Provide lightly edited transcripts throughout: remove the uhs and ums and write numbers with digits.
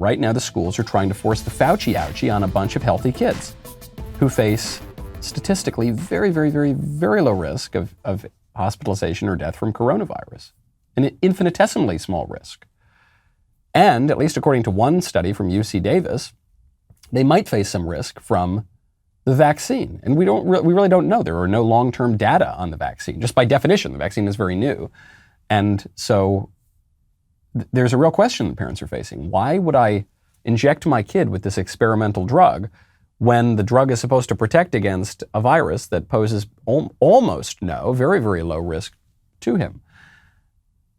right now the schools are trying to force the Fauci ouchie on a bunch of healthy kids who face statistically very, very, very, very low risk of hospitalization or death from coronavirus, an infinitesimally small risk. And, at least according to one study from UC Davis, they might face some risk from the vaccine. And we really don't know. There are no long-term data on the vaccine. Just by definition, the vaccine is very new. And so there's a real question that parents are facing. Why would I inject my kid with this experimental drug when the drug is supposed to protect against a virus that poses almost no, very, very low risk to him?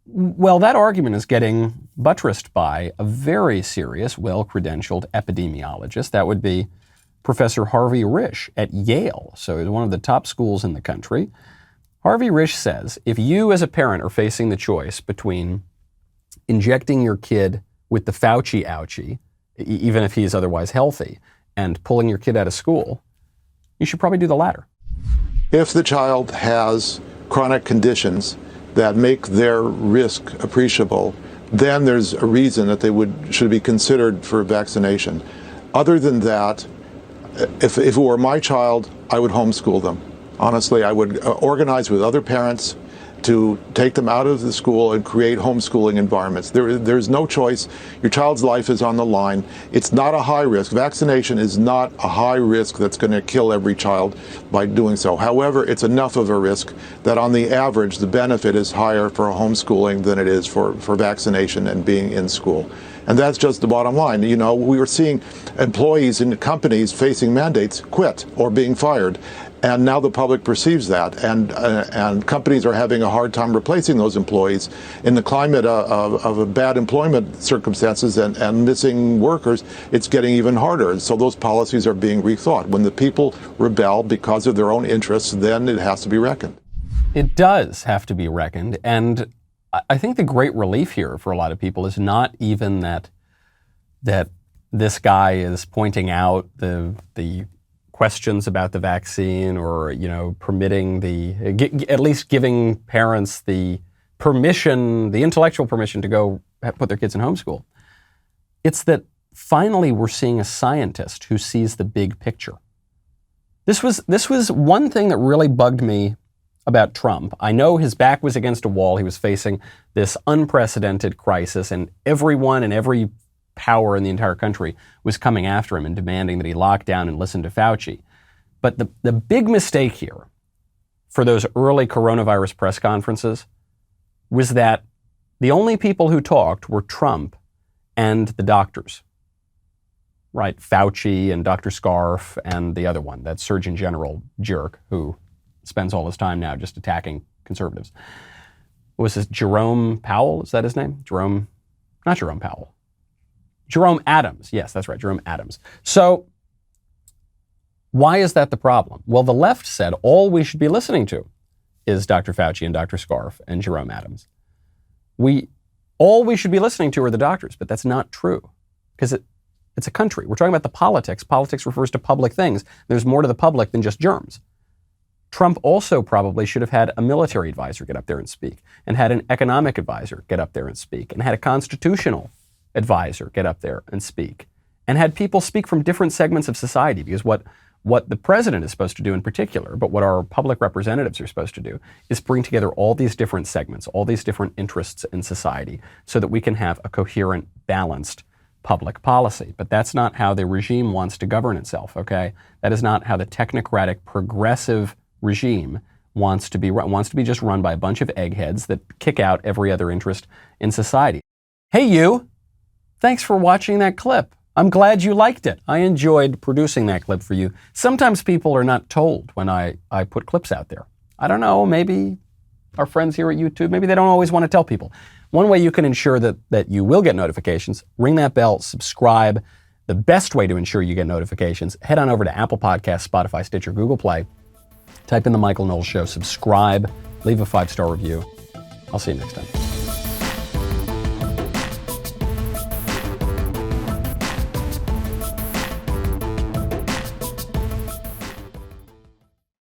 Well, that argument is getting buttressed by a very serious, well-credentialed epidemiologist. That would be Professor Harvey Risch at Yale, so one of the top schools in the country. Harvey Risch says, if you as a parent are facing the choice between injecting your kid with the Fauci ouchie, even if he's otherwise healthy, and pulling your kid out of school, you should probably do the latter. If the child has chronic conditions that make their risk appreciable, then there's a reason that they should be considered for vaccination. Other than that, if it were my child, I would homeschool them. Honestly, I would organize with other parents to take them out of the school and create homeschooling environments. There's no choice. Your child's life is on the line. It's not a high risk. Vaccination is not a high risk that's going to kill every child by doing so. However, it's enough of a risk that on the average, the benefit is higher for homeschooling than it is for vaccination and being in school. And that's just the bottom line. You know, we were seeing employees in companies facing mandates quit or being fired. And now the public perceives that, and companies are having a hard time replacing those employees. In the climate of bad employment circumstances and missing workers, it's getting even harder. And so those policies are being rethought. When the people rebel because of their own interests, then it has to be reckoned. It does have to be reckoned, and I think the great relief here for a lot of people is not even that this guy is pointing out the questions about the vaccine, or permitting at least giving parents the permission, the intellectual permission to go put their kids in homeschool. It's that finally we're seeing a scientist who sees the big picture. This was one thing that really bugged me about Trump. I know his back was against a wall. He was facing this unprecedented crisis, and everyone and every power in the entire country was coming after him and demanding that he lock down and listen to Fauci. But the big mistake here for those early coronavirus press conferences was that the only people who talked were Trump and the doctors, right? Fauci and Dr. Scarf and the other one, that Surgeon General jerk who spends all his time now just attacking conservatives. What was this, Jerome Powell? Is that his name? Not Jerome Powell. Jerome Adams. Yes, that's right, Jerome Adams. So why is that the problem? Well, the left said all we should be listening to is Dr. Fauci and Dr. Scarf and Jerome Adams. All we should be listening to are the doctors, but that's not true, because it's a country. We're talking about the politics. Politics refers to public things. There's more to the public than just germs. Trump also probably should have had a military advisor get up there and speak, and had an economic advisor get up there and speak, and had a constitutional advisor get up there and speak, and had people speak from different segments of society, because what the president is supposed to do in particular, but what our public representatives are supposed to do, is bring together all these different segments, all these different interests in society, so that we can have a coherent, balanced public policy. But that's not how the regime wants to govern itself, okay? That is not how the technocratic, progressive regime wants to be just run by a bunch of eggheads that kick out every other interest in society. Hey, you! Thanks for watching that clip. I'm glad you liked it. I enjoyed producing that clip for you. Sometimes people are not told when I put clips out there. I don't know, maybe our friends here at YouTube, maybe they don't always want to tell people. One way you can ensure that you will get notifications, ring that bell, subscribe. The best way to ensure you get notifications, head on over to Apple Podcasts, Spotify, Stitcher, Google Play. Type in The Michael Knowles Show, subscribe, leave a 5-star review. I'll see you next time.